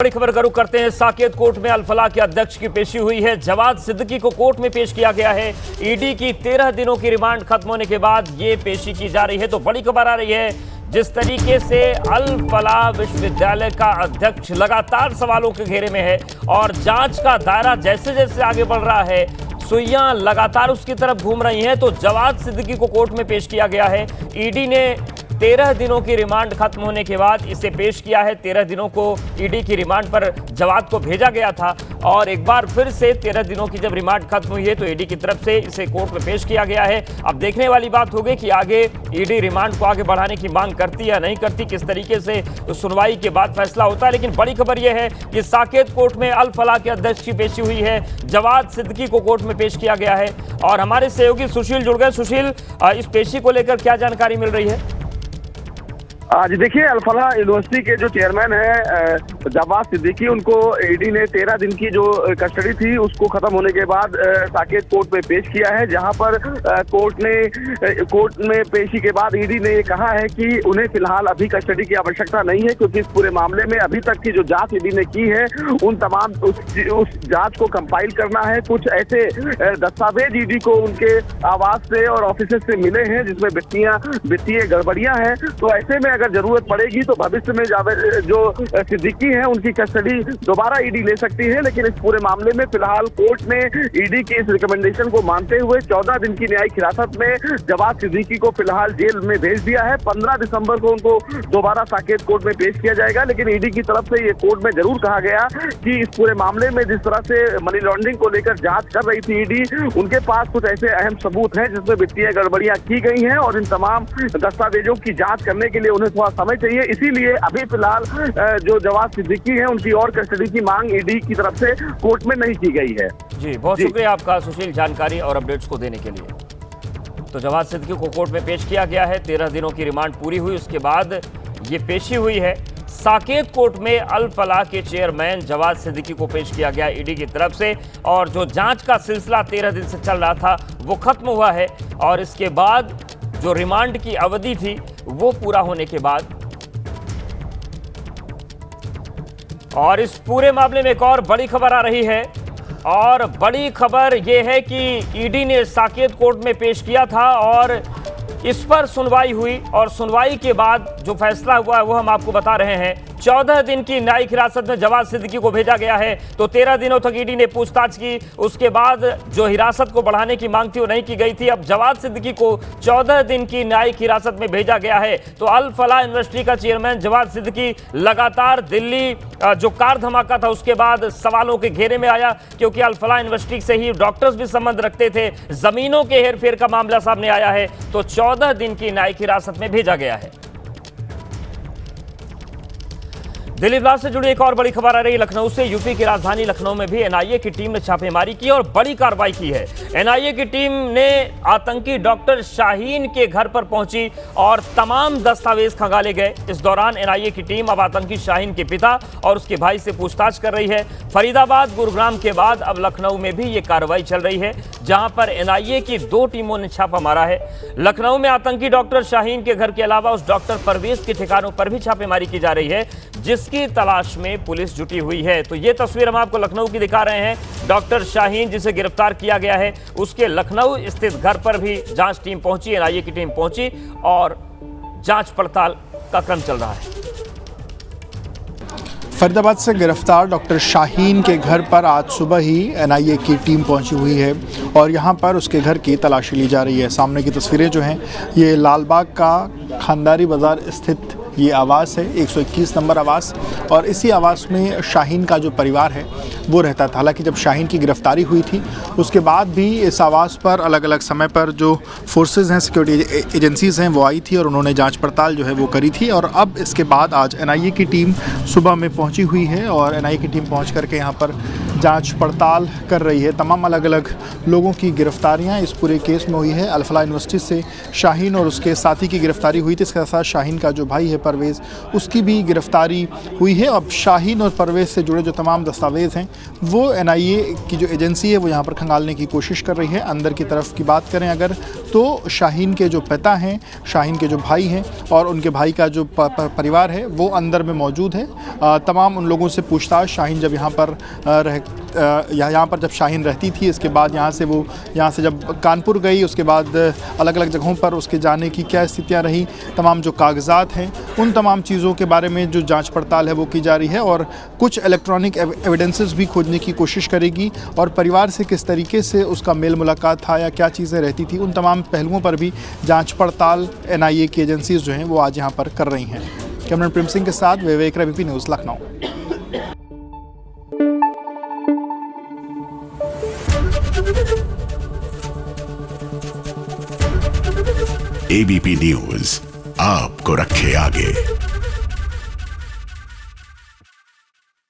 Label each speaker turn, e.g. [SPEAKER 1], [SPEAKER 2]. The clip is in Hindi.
[SPEAKER 1] बड़ी खबर का रुख करते हैं। साकेत कोर्ट में अल-फलाह के अध्यक्ष की पेशी हुई है। जवाद सिद्दीकी को कोर्ट में पेश किया गया है। ईडी की 13 दिनों की रिमांड खत्म होने के बाद ये पेशी की जा रही है। तो बड़ी खबर आ रही है, जिस तरीके से अल-फलाह विश्वविद्यालय का अध्यक्ष लगातार सवालों के घेरे में है और जांच का दायरा जैसे जैसे आगे बढ़ रहा है, सुइयां लगातार उसकी तरफ घूम रही हैं। तो जवाद सिद्दीकी को कोर्ट में पेश किया गया है। ईडी ने 13 दिनों की रिमांड खत्म होने के बाद इसे पेश किया है। 13 दिनों को ईडी की रिमांड पर जवाद को भेजा गया था और एक बार फिर से 13 दिनों की जब रिमांड खत्म हुई है तो ईडी की तरफ से इसे कोर्ट में पेश किया गया है। अब देखने वाली बात होगी कि आगे ईडी रिमांड को आगे बढ़ाने की मांग करती है या नहीं करती, किस तरीके से सुनवाई के बाद फैसला होता है। लेकिन बड़ी खबर यह है कि साकेत कोर्ट में अल-फलाह के अध्यक्ष की पेशी हुई है। जवाद सिद्दीकी को कोर्ट में पेश किया गया है और हमारे सहयोगी सुशील जुड़ गए। सुशील, इस पेशी को लेकर क्या जानकारी मिल रही है?
[SPEAKER 2] आज देखिए, अल-फलाह यूनिवर्सिटी के जो चेयरमैन है जवाद सिद्दीकी, उनको ईडी ने 13 दिन की जो कस्टडी थी उसको खत्म होने के बाद साकेत कोर्ट में पेश किया है, जहां पर कोर्ट में पेशी के बाद ईडी ने ये कहा है कि उन्हें फिलहाल अभी कस्टडी की आवश्यकता नहीं है, क्योंकि इस पूरे मामले में अभी तक की जो जांच ईडी ने की है उन तमाम उस जांच को कंपाइल करना है। कुछ ऐसे दस्तावेज ईडी को उनके आवास से और ऑफिस से मिले हैं जिसमें वित्तीय गड़बड़ियां हैं। तो ऐसे में अगर जरूरत पड़ेगी तो भविष्य में जो सिद्दीकी हैं उनकी कस्टडी दोबारा ईडी ले सकती है। लेकिन इस पूरे मामले में फिलहाल कोर्ट ने ईडी की इस रिकमेंडेशन को मानते हुए 14 दिन की न्यायिक हिरासत में जवाद सिद्दीकी को फिलहाल जेल में भेज दिया है। 15 दिसंबर को उनको दोबारा साकेत कोर्ट में पेश किया जाएगा। लेकिन ईडी की तरफ से ये कोर्ट में जरूर कहा गया कि इस पूरे मामले में जिस तरह से मनी लॉन्ड्रिंग को लेकर जांच कर रही थी ईडी, उनके पास कुछ ऐसे अहम सबूत हैं जिसमें वित्तीय गड़बड़ियां की गई हैं और इन तमाम दस्तावेजों की जांच करने के लिए उन्हें थोड़ा समय चाहिए। इसीलिए अभी फिलहाल जो जवाद सिद्दीकी है उनकी और कस्टडी की मांग ईडी की तरफ से कोर्ट में नहीं की गई है।
[SPEAKER 1] जी, बहुत शुक्रिया आपका सुशील, जानकारी और अपडेट्स को देने के लिए। तो जवाद सिद्दीकी को कोर्ट में पेश किया गया है। 13 दिनों की रिमांड पूरी हुई, उसके बाद ये पेशी हुई है। साकेत कोर्ट में अल-फलाह के चेयरमैन जवाद सिद्दीकी को पेश किया गया ईडी की तरफ से और जो जांच का सिलसिला 13 दिन से चल रहा था वो खत्म हुआ है और इसके बाद जो रिमांड की अवधि थी वो पूरा होने के बाद और इस पूरे मामले में एक और बड़ी खबर आ रही है और बड़ी खबर यह है कि ईडी ने साकेत कोर्ट में पेश किया था और इस पर सुनवाई हुई और सुनवाई के बाद जो फैसला हुआ है वो हम आपको बता रहे हैं। 14 दिन की न्यायिक हिरासत में जवाद सिद्दीकी को भेजा गया है। तो 13 दिनों तक ईडी ने पूछताछ की, उसके बाद जो हिरासत को बढ़ाने की मांग थी वो नहीं की गई थी। अब जवाद सिद्दीकी को 14 दिन की न्यायिक हिरासत में भेजा गया है। तो अल-फलाह यूनिवर्सिटी का चेयरमैन जवाद सिद्दीकी लगातार दिल्ली जो कार धमाका था उसके बाद सवालों के घेरे में आया, क्योंकि अल-फलाह यूनिवर्सिटी से ही डॉक्टर्स भी संबंध रखते थे। जमीनों के हेरफेर का मामला सामने आया है, तो 14 दिन की न्यायिक हिरासत में भेजा गया है। दिल्ली ब्लास्ट से जुड़ी एक और बड़ी खबर आ रही है लखनऊ से। यूपी की राजधानी लखनऊ में भी एनआईए की टीम ने छापेमारी की और बड़ी कार्रवाई की है। एनआईए की टीम ने आतंकी डॉक्टर शाहीन के घर पर पहुंची और तमाम दस्तावेज खंगाले गए। इस दौरान एनआईए की टीम अब आतंकी शाहीन के पिता और उसके भाई से पूछताछ कर रही है। फरीदाबाद, गुरुग्राम के बाद अब लखनऊ में भी ये कार्रवाई चल रही है, जहां पर एनआईए की 2 टीमों ने छापा मारा है। लखनऊ में आतंकी डॉक्टर शाहीन के घर के अलावा उस डॉक्टर परवेज के ठिकानों पर भी छापेमारी की जा रही है, जिसकी तलाश में पुलिस जुटी हुई है। तो ये तस्वीर हम आपको लखनऊ की दिखा रहे हैं। डॉक्टर शाहीन जिसे गिरफ्तार किया गया है उसके लखनऊ स्थित घर पर भी जांच टीम पहुंची, एनआईए की टीम पहुंची और जांच पड़ताल का क्रम चल रहा है।
[SPEAKER 3] फरीदाबाद से गिरफ्तार डॉक्टर शाहीन के घर पर आज सुबह ही एनआईए की टीम पहुंची हुई है और यहां पर उसके घर की तलाशी ली जा रही है। सामने की तस्वीरें जो हैं ये लालबाग का खानदारी बाज़ार स्थित ये आवास है, 121 नंबर आवास, और इसी आवास में शाहीन का जो परिवार है वो रहता था। हालांकि जब शाहीन की गिरफ्तारी हुई थी उसके बाद भी इस आवास पर अलग अलग समय पर जो फोर्सेस हैं, सिक्योरिटी एजेंसीज़ हैं, वो आई थी और उन्होंने जांच पड़ताल जो है वो करी थी। और अब इसके बाद आज एनआईए की टीम सुबह में पहुंची हुई है और एनआईए की टीम पहुंच करके यहाँ पर जांच पड़ताल कर रही है। तमाम अलग अलग लोगों की गिरफ्तारियां इस पूरे केस में हुई है। अल-फलाह यूनिवर्सिटी से शाहीन और उसके साथी की गिरफ्तारी हुई थी। इसके साथ शाहीन का जो भाई है परवेज़, उसकी भी गिरफ्तारी हुई है। अब शाहीन और परवेज़ से जुड़े जो तमाम दस्तावेज़ हैं वो NIA की जो एजेंसी है वो यहाँ पर खंगालने की कोशिश कर रही है। अंदर की तरफ की बात करें अगर, तो शाहीन के जो पिता हैं, शाहीन के जो भाई हैं और उनके भाई का जो परिवार है वो अंदर में मौजूद है। तमाम उन लोगों से पूछताछ, शाहीन जब यहाँ पर यहाँ पर जब शाहीन रहती थी, इसके बाद यहाँ से जब कानपुर गई, उसके बाद अलग अलग जगहों पर उसके जाने की क्या स्थितियाँ रही, तमाम जो कागजात हैं उन तमाम चीज़ों के बारे में जो जांच पड़ताल है वो की जा रही है और कुछ इलेक्ट्रॉनिक एविडेंसेस भी खोजने की कोशिश करेगी और परिवार से किस तरीके से उसका मेल मुलाकात था या क्या चीज़ें रहती थी, उन तमाम पहलुओं पर भी जांच पड़ताल NIA की एजेंसीज जो हैं वो आज यहाँ पर कर रही हैं। कैमरामैन प्रेम सिंह के साथ Vivek Ravi, BP news, Lucknow.
[SPEAKER 4] ABP news आपको रखे आगे।